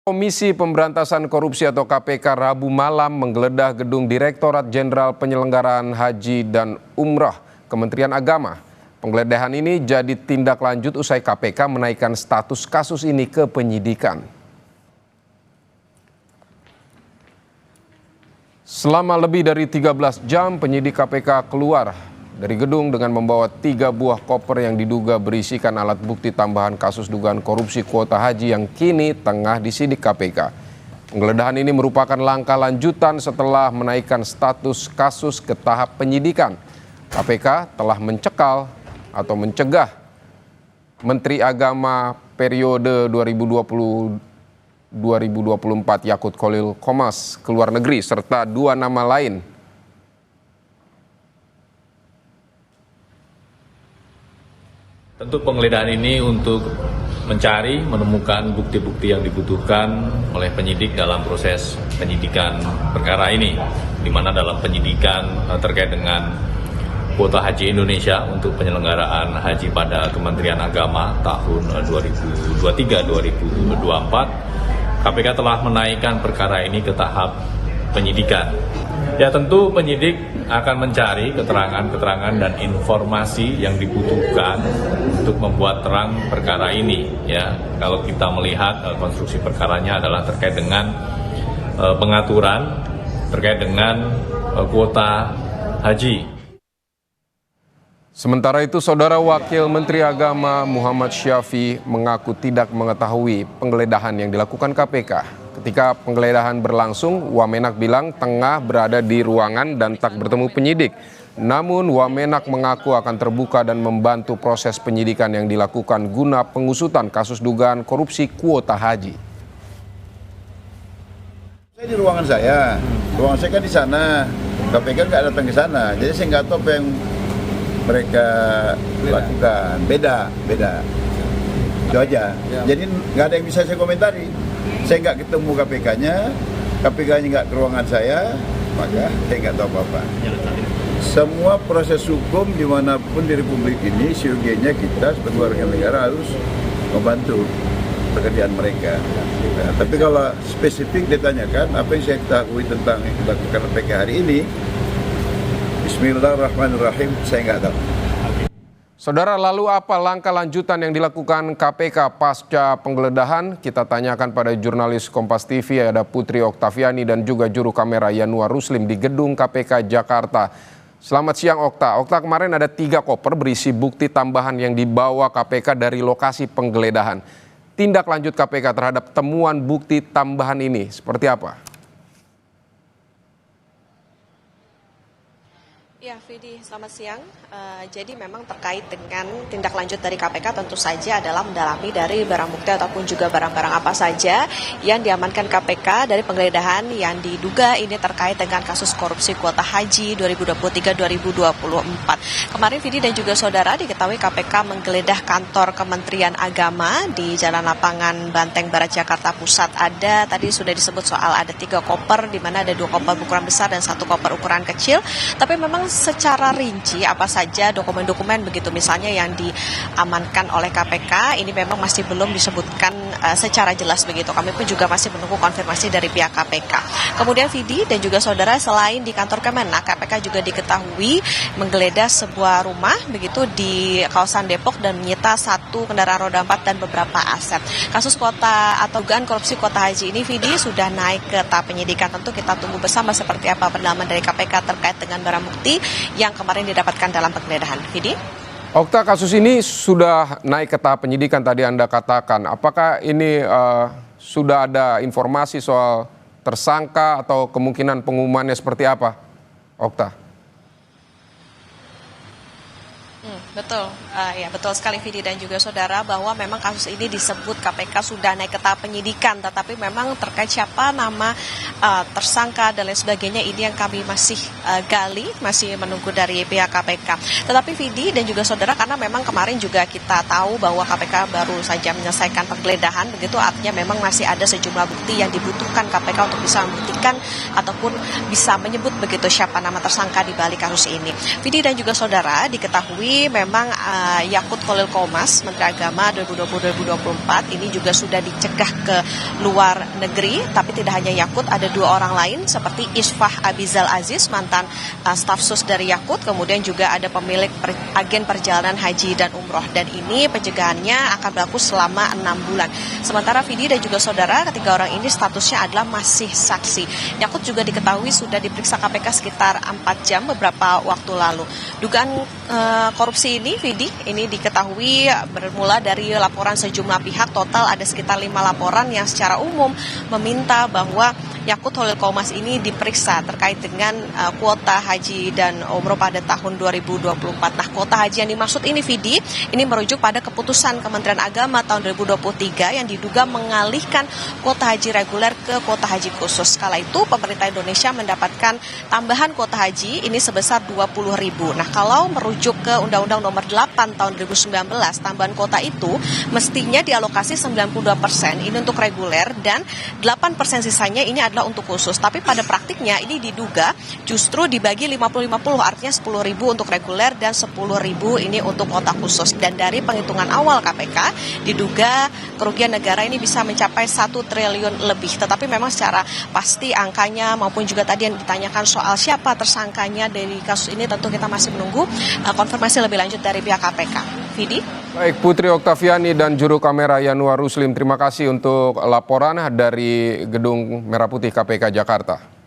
Komisi Pemberantasan Korupsi atau KPK Rabu malam menggeledah gedung Direktorat Jenderal Penyelenggaraan Haji dan Umrah Kementerian Agama. Penggeledahan ini jadi tindak lanjut usai KPK menaikkan status kasus ini ke penyidikan. Selama lebih dari 13 jam penyidik KPK keluar dari gedung dengan membawa 3 buah koper yang diduga berisikan alat bukti tambahan kasus dugaan korupsi kuota haji yang kini tengah disidik KPK. Penggeledahan ini merupakan langkah lanjutan setelah menaikkan status kasus ke tahap penyidikan. KPK telah mencekal atau mencegah Menteri Agama periode 2020-2024 Yakut Khalil Qomas ke luar negeri serta 2 nama lain. Tentu penggeledahan ini untuk menemukan bukti-bukti yang dibutuhkan oleh penyidik dalam proses penyidikan perkara ini, di mana dalam penyidikan terkait dengan kuota haji Indonesia untuk penyelenggaraan haji pada Kementerian Agama tahun 2023-2024, KPK telah menaikkan perkara ini ke tahap penyidikan. Ya, tentu penyidik akan mencari keterangan-keterangan dan informasi yang dibutuhkan untuk membuat terang perkara ini. Ya, kalau kita melihat konstruksi perkaranya adalah terkait dengan pengaturan terkait dengan kuota haji. Sementara itu, Saudara Wakil Menteri Agama Muhammad Syafi mengaku tidak mengetahui penggeledahan yang dilakukan KPK. Ketika penggeledahan berlangsung, Wamenak bilang tengah berada di ruangan dan tak bertemu penyidik. Namun Wamenak mengaku akan terbuka dan membantu proses penyidikan yang dilakukan guna pengusutan kasus dugaan korupsi kuota haji. Saya di ruangan saya kan di sana, KPK nggak datang ke sana, jadi saya nggak tahu apa yang mereka lakukan. Beda. Itu aja. Jadi nggak ada yang bisa saya komentari. Saya nggak ketemu KPK-nya nggak ke ruangan saya, maka saya nggak tahu apa-apa. Semua proses hukum dimanapun di Republik ini, siogianya kita sebagai warga negara harus membantu pekerjaan mereka. Nah, tapi kalau spesifik ditanyakan apa yang saya ketahui tentang yang dilakukan KPK hari ini, Bismillahirrahmanirrahim, saya nggak tahu. Saudara, lalu apa langkah lanjutan yang dilakukan KPK pasca penggeledahan? Kita tanyakan pada jurnalis Kompas TV, ada Putri Oktaviani dan juga juru kamera Yanuar Ruslim di gedung KPK Jakarta. Selamat siang Okta. Okta, kemarin ada 3 koper berisi bukti tambahan yang dibawa KPK dari lokasi penggeledahan. Tindak lanjut KPK terhadap temuan bukti tambahan ini seperti apa? Ya, Fidi, selamat siang. Jadi memang terkait dengan tindak lanjut dari KPK tentu saja adalah mendalami dari barang bukti ataupun juga barang-barang apa saja yang diamankan KPK dari penggeledahan yang diduga ini terkait dengan kasus korupsi kuota haji 2023-2024. Kemarin Fidi dan juga saudara diketahui KPK menggeledah kantor Kementerian Agama di Jalan Lapangan Banteng Barat Jakarta Pusat. Tadi sudah disebut soal ada 3 koper, di mana ada 2 koper ukuran besar dan 1 koper ukuran kecil. Tapi memang secara rinci apa saja dokumen-dokumen begitu misalnya yang diamankan oleh KPK ini memang masih belum disebutkan secara jelas begitu. Kami pun juga masih menunggu konfirmasi dari pihak KPK. Kemudian Vidi dan juga saudara, selain di kantor Kemenak, KPK juga diketahui menggeledah sebuah rumah begitu di kawasan Depok dan menyita 1 kendaraan roda 4 dan beberapa aset. Kasus kuota atau dugaan korupsi kuota haji ini Vidi sudah naik ke tahap penyidikan. Tentu kita tunggu bersama seperti apa pendalaman dari KPK terkait dengan barang bukti yang kemarin didapatkan dalam penggeledahan. Vidi? Okta, kasus ini sudah naik ke tahap penyidikan tadi Anda katakan. Apakah ini sudah ada informasi soal tersangka atau kemungkinan pengumumannya seperti apa, Okta? Betul, ya betul sekali Vidi dan juga saudara bahwa memang kasus ini disebut KPK sudah naik ke tahap penyidikan, tetapi memang terkait siapa nama tersangka dan lain sebagainya ini yang kami masih gali, masih menunggu dari pihak KPK. Tetapi Vidi dan juga saudara, karena memang kemarin juga kita tahu bahwa KPK baru saja menyelesaikan penggeledahan, begitu artinya memang masih ada sejumlah bukti yang dibutuhkan KPK untuk bisa membuktikan ataupun bisa menyebut begitu siapa nama tersangka di balik kasus ini. Vidi dan juga saudara, diketahui memang memang Yakut Khalil Qomas, Menteri Agama 2020-2024 ini juga sudah dicegah ke luar negeri, tapi tidak hanya Yakut, ada 2 orang lain seperti Isfah Abizal Aziz, mantan staf sus dari Yakut, kemudian juga ada pemilik agen perjalanan haji dan umroh, dan ini pencegahannya akan berlaku selama 6 bulan. Sementara Vidi dan juga saudara, ketiga orang ini statusnya adalah masih saksi. Yakut juga diketahui sudah diperiksa KPK sekitar 4 jam beberapa waktu lalu. Dugaan korupsi ini, Vidi, ini diketahui bermula dari laporan sejumlah pihak. Total ada sekitar 5 laporan yang secara umum meminta bahwa Yakut Khalil Qomas ini diperiksa terkait dengan kuota haji dan umroh pada tahun 2024. Nah, kuota haji yang dimaksud ini, Vidi, ini merujuk pada keputusan Kementerian Agama tahun 2023 yang diduga mengalihkan kuota haji reguler ke kuota haji khusus. Kala itu pemerintah Indonesia mendapatkan tambahan kuota haji ini sebesar 20.000. Nah, kalau merujuk ke Undang-Undang Nomor 8 tahun 2019, tambahan kuota itu mestinya dialokasi 92% ini untuk reguler dan 8% sisanya ini adalah untuk khusus. Tapi pada praktiknya ini diduga justru dibagi 50-50, artinya 10.000 untuk reguler dan 10.000 ini untuk kuota khusus. Dan dari penghitungan awal KPK diduga kerugian negara ini bisa mencapai 1 triliun lebih. Tetapi memang secara pasti angkanya maupun juga tadi yang ditanyakan soal siapa tersangkanya dari kasus ini, tentu kita masih menunggu konfirmasi lebih lanjut dari pihak KPK. Vidi? Baik, Putri Oktaviani dan juru kamera Yanuar Ruslim, terima kasih untuk laporan dari Gedung Merah Putih KPK Jakarta.